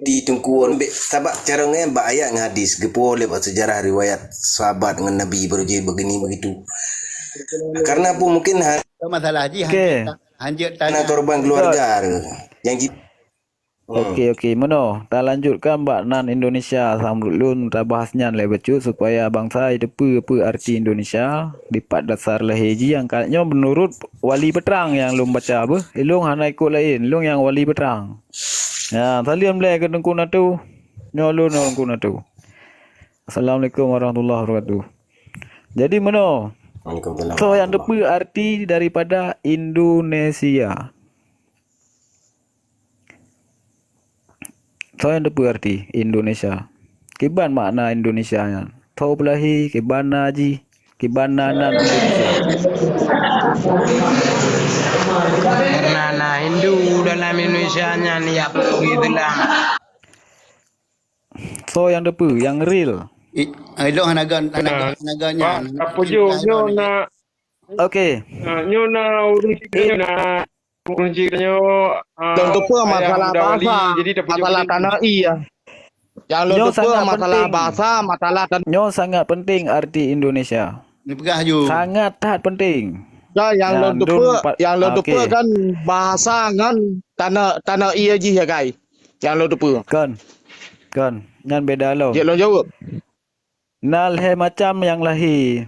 di tungkuan sabak cara ngembak ayat hadis gepo oleh sejarah riwayat sahabat dengan Nabi begini begitu. Karena pun mungkin masalah haji Okey. hanjut karena tanya korban keluarga yang Okey, mano. Tak lanjutkan bak nan Indonesia sambut lun tak bahasnya lebih becut supaya bangsa apa arti Indonesia dipat dasar leheji yang katnya menurut wali peterang yang lum baca apa. Ilung hana ikut lain, ilung yang wali peterang. Ya, talian boleh ke dengku natu. Nyolun dengku natu. Assalamualaikum warahmatullahi wabarakatuh. Jadi mano? So yang apa arti daripada Indonesia? So yang apa arti Indonesia? Kiban makna Indonesia nya? Tahu belahi kibana ji, kibana nan Indonesia. Karena Hindu dalam Indonesia nya ni apa gitulah. So yang apa? Yang real. Ilung hanaganya apa nyo na Okey. nyo na urusi na kuncinya Yang kedua masalah bahasa, jadi masalah tanah iya. Yang kedua masalah bahasa, masalah dan Nyo sangat penting arti Indonesia. ni pegah ju. Sangat penting. ya yang kedua kan bahasa kan tanah iya ji ya kai. Yang kedua. Kan. Nyan beda lo. Dia lo jawab. Nal he macam yang lahi.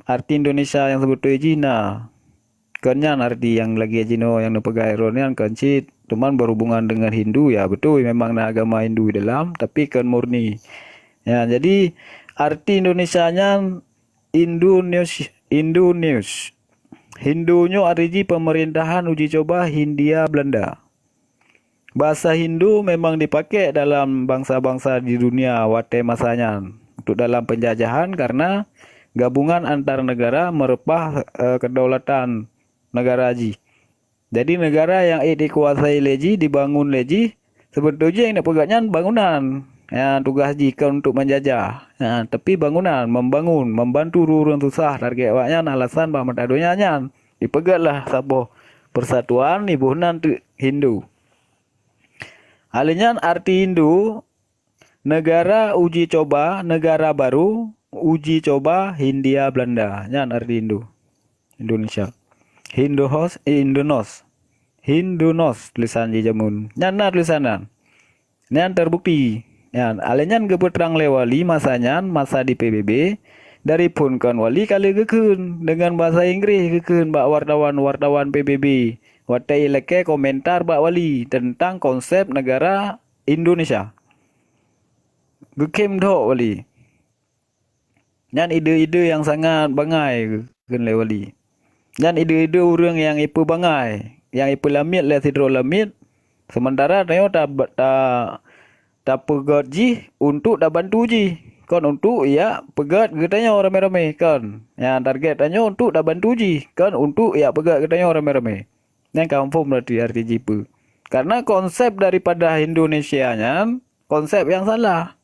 Arti Indonesia yang sebetulnya Cina. Kenyan arti yang lagi Cino yang pegai ronian kan cit. Cuman berhubungan dengan Hindu ya betul memang agama Hindu dalam tapi kan murni. Ya jadi arti Indonesianya Indonesia. Hindunya arti pemerintahan uji coba Hindia Belanda. Bahasa Hindu memang dipakai dalam bangsa-bangsa di dunia wate masanya untuk dalam penjajahan karena gabungan antar negara merepah kedaulatan negara ji. Jadi negara yang dikuasai leji dibangun leji sebetulnya yang nak pegaknya bangunan. Ya tugas jika untuk menjajah. Ya, tapi bangunan membangun membantu orang susah target awaknya alasan bah matadonya nyan. Dipegatlah sabo persatuan ibunan tu Hindu. Halinya arti Hindu negara uji coba negara baru uji coba Hindia Belanda. Nyan arti Hindu. Indonesia. Hindunos tulisan di jamun. Nyan tulisanan. Nyan terbukti. Nyan alenyan gebetrang lewali masanya masa di PBB dari pun kan wali kali gekun dengan bahasa Inggris gekun bak wartawan PBB. Watai leke komentar bak wali tentang konsep negara Indonesia. Gekem dok wali. Nyan ide-ide yang sangat bangai gen le wali. Dan ide-ide orang yang ipu bangai, yang ipu lamit le sidro lamit. Sementara tayo ta pegat ji untuk dah bantu ji. Kan untuk ya pegat katanya rame-rame kan. Yang target tanya untuk dah bantu ji. Kan untuk ya pegat katanya rame-rame. Yang confirm berarti arti jipu. Karena konsep daripada Indonesianya konsep yang salah.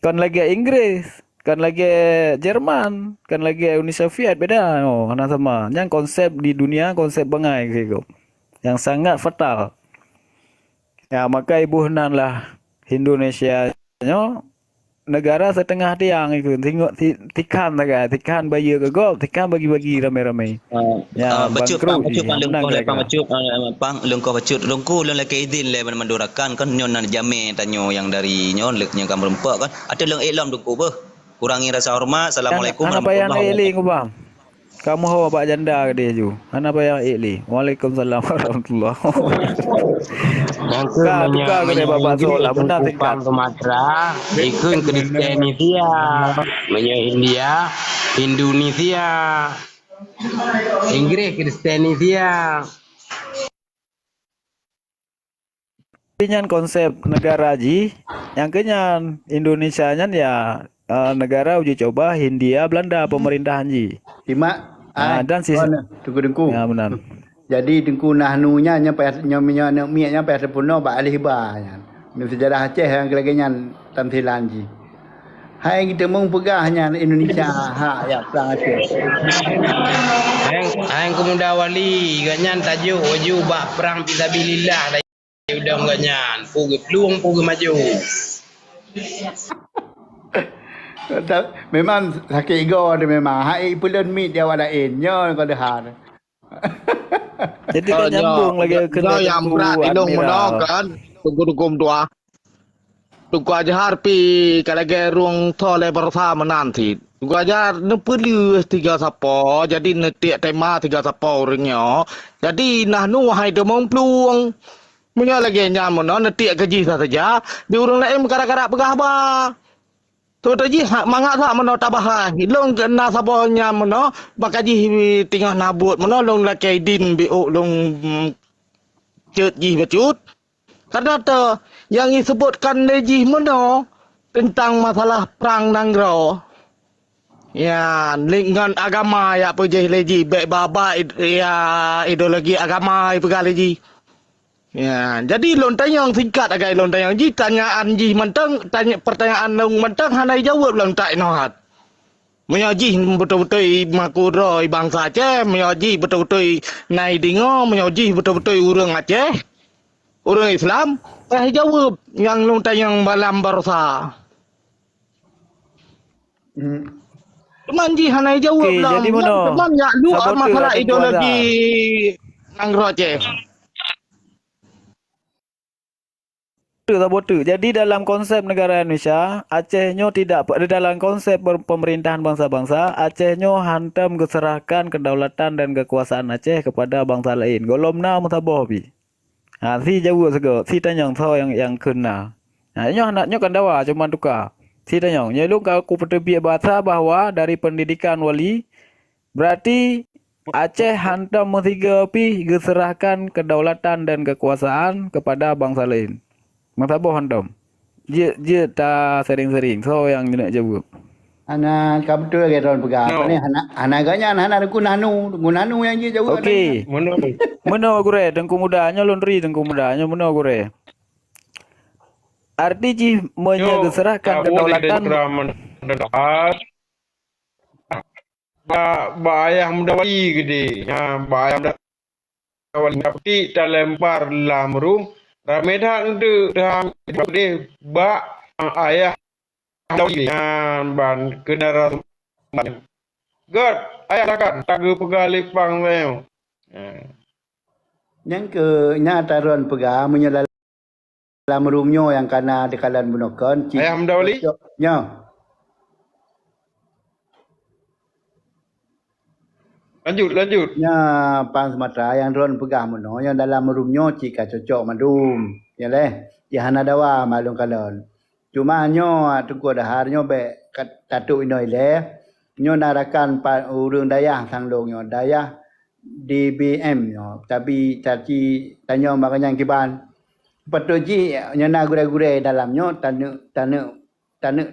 Kan lagi Inggris. Kan lagi Jerman, kan lagi Uni Soviet beda. Oh, karena sama. Yang konsep di dunia konsep bangai gitu. Yang sangat fatal. Ya, maka ibu lah Indonesia negara setengah tiang itu tikan bayi ke gol, tikan bagi-bagi rame-rame. Ya, bacut lengkau lelaki izin le mendurakan kan nyon nan jame tanyo yang dari nyon leknya kan berempat kan. Ada leng iklam dengku beh. Kurangi rasa hormat. Assalamualaikum warahmatullahi wabarakatuh. Kamu hawa Pak Janda ke dia ju. Ana bayang ikli. Waalaikumsalam warahmatullahi wabarakatuh. Tukar ke dia bapak solat benar tingkat Sumatera ikut Kristianisia menyo India Indonesia Inggris Kristianisia. Dengan konsep negara ji yang kenyan Indonesianya ya negara uji coba Hindia Belanda pemerintahan ji. Imak dan tunggu dengku. Ya benar. Jadi dengku nahnunya nyampai nyampai sempurna bak alih ba nya. Sejarah Aceh yang kelaganya tamthilan ji. Hai kita mau pegahnya Indonesia hak ya perang Aceh. Hang kemuda wali ganyan tajuk waju bak perang fisabilillah dah enggaknya. Pugi peluang pugi maju. Memang sakit ego dia memang. Hai pulen mit dia wala enyo ko dah. Jadi kan nyambung lagi ke yang berat ilung mana kan tunggu dua tunggu aja harpi kalau gerung tole bersa menanti tunggu aja nepelu 3 sapo jadi netik tema 3 sapo orangnya jadi nah nu hai de mong pluang punya lagi nyamun no netik gaji saja di urang lain gara-gara pegah ba tu tadi mangak tak meno tabah long kena sapo nyamun no bakaji tinggal nabut meno long lakai din bi long cut ji becut karena tu yang disebutkan leji meno tentang masalah perang nanggro ya dengan agama ya pejeh leji baik baba ya ideologi agama pegang leji ya jadi lontayang singkat agak lontayang ji tanyaan ji mentang tanya pertanyaan long mentang hanai jawab lontai nohat menyaji betul-betul makuro bangsa Aceh menyaji betul-betul nai dingo menyaji betul-betul urang Aceh orang Islam jawab yang lontayang malam barsa cuman ji hanai jawab Okey, lah jadi mana? cuman ya lu Saboteur masalah atau ideologi Nanggro Aceh saboteur. Jadi dalam konsep negara Indonesia, Acehnya tidak dalam konsep pemerintahan bangsa-bangsa, Acehnya hantam keserahkan kedaulatan dan kekuasaan Aceh kepada bangsa lain. Golomna mutabah bi. Ha, si jauh sego, si tanyang so yang kena. Nah, nyo anaknya kan dawa cuma tukar. Si tanyang, nyelung aku pertebi bahasa bahwa dari pendidikan wali berarti Aceh hantam metiga pi geserahkan kedaulatan dan kekuasaan kepada bangsa lain. Mata boh hantam. Je ta sering-sering. So yang nak jawab. Ana kabtu ke ron pegah. Apa ni ana ganya ana kunanu yang dia jawab. Okey. Mana? Meno gure tengku mudanya lonri tengku mudanya meno gure. Arti ji menyegerahkan kedaulatan Bayah mendawali gede. Ya, bayah mendawali tapi terlempar dalam rum. Ramedan tu dah gede ba ayah mendawali ban kendaraan. God, ayah kan tagu pegali pang leo. Yang ke nyata ron pegah menyala dalam rumnyo yang kana dekalan bunokan. Ayah mendawali? Ya. Lanjut. Ya, pang Sumatera yang ron pegah mono yang dalam rumnyo jika cocok madum. Ya leh. Ya hana dawa malung kalon. Cuma nyo tunggu daharnyo be tatu inoi leh. Nyo narakan urang dayah sanglong nyo dayah DBM nyo. Tapi caci tanyo makanya kiban. Patuji nyana gure-gure dalamnya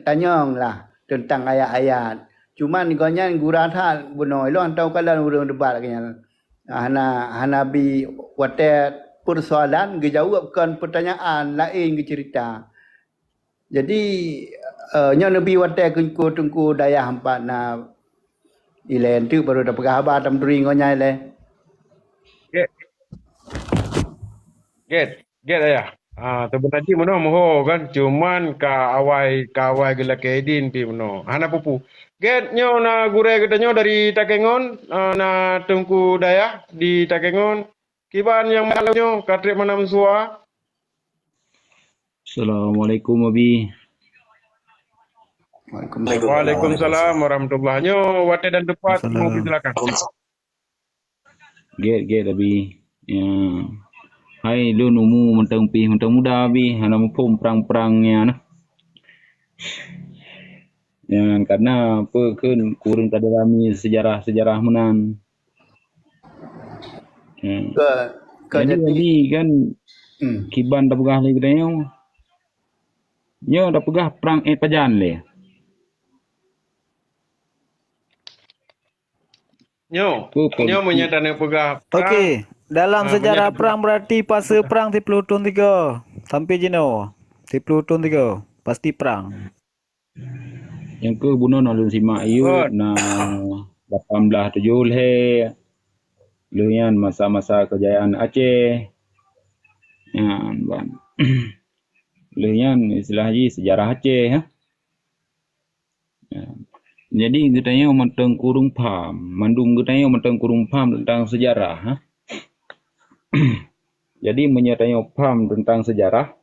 tanyong lah tentang ayat-ayat. Cuman gonya guratha bunoi lo antau kalan urang debat kanya. Hana bi wate persoalan dijawabkan pertanyaan lain ke cerita. Jadi nya nabi wate tungku daya hampa na ilen tu baru dapat khabar tam duri gonya le. Get ayah. Sebenarnya mana moho kan cuman ka awai gila kedin pi mano. Hana pupu. Get nyo na gure kita nyo dari Takengon na tungku daya di Takengon. Kiban yang malam nyo katrik manam sua. Assalamualaikum Abi. Waalaikumsalam warahmatullahi nyo wate dan tepat mau silakan. Get Abi. Ya. Hai lu numu mentang muda Abi. Hana mupum perang-perangnya nah. Ya, karena apa kan kurang tak ada kami sejarah menan. Jadi kan kiban dah pegah lagi dah. Nyo dah pegah perang pajan le. Nyo menyatakan pegah. Okey, dalam sejarah perang berarti fase perang di Pluton 3 sampai jino. Di Pluton 3 pasti perang. Yang ke bunuh nalun simak iu na 18 he luyan masa-masa kejayaan Aceh. Ya, ban. Lehan istilah haji sejarah Aceh ya. Ya. Jadi katanya matang kurung paham, mandung katanya matang kurung paham tentang sejarah. Ha? Jadi menyertanya paham tentang sejarah,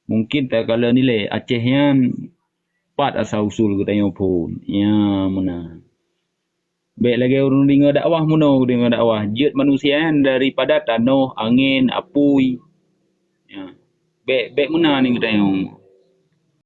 mungkin tak kala nilai Aceh yang pat asal usul katanya pun. Ya mana. Baik lagi orang dengar dakwah muno dengar dakwah. Jut manusia yang daripada tanah, angin, apui. Ya. Baik mana ni katanya.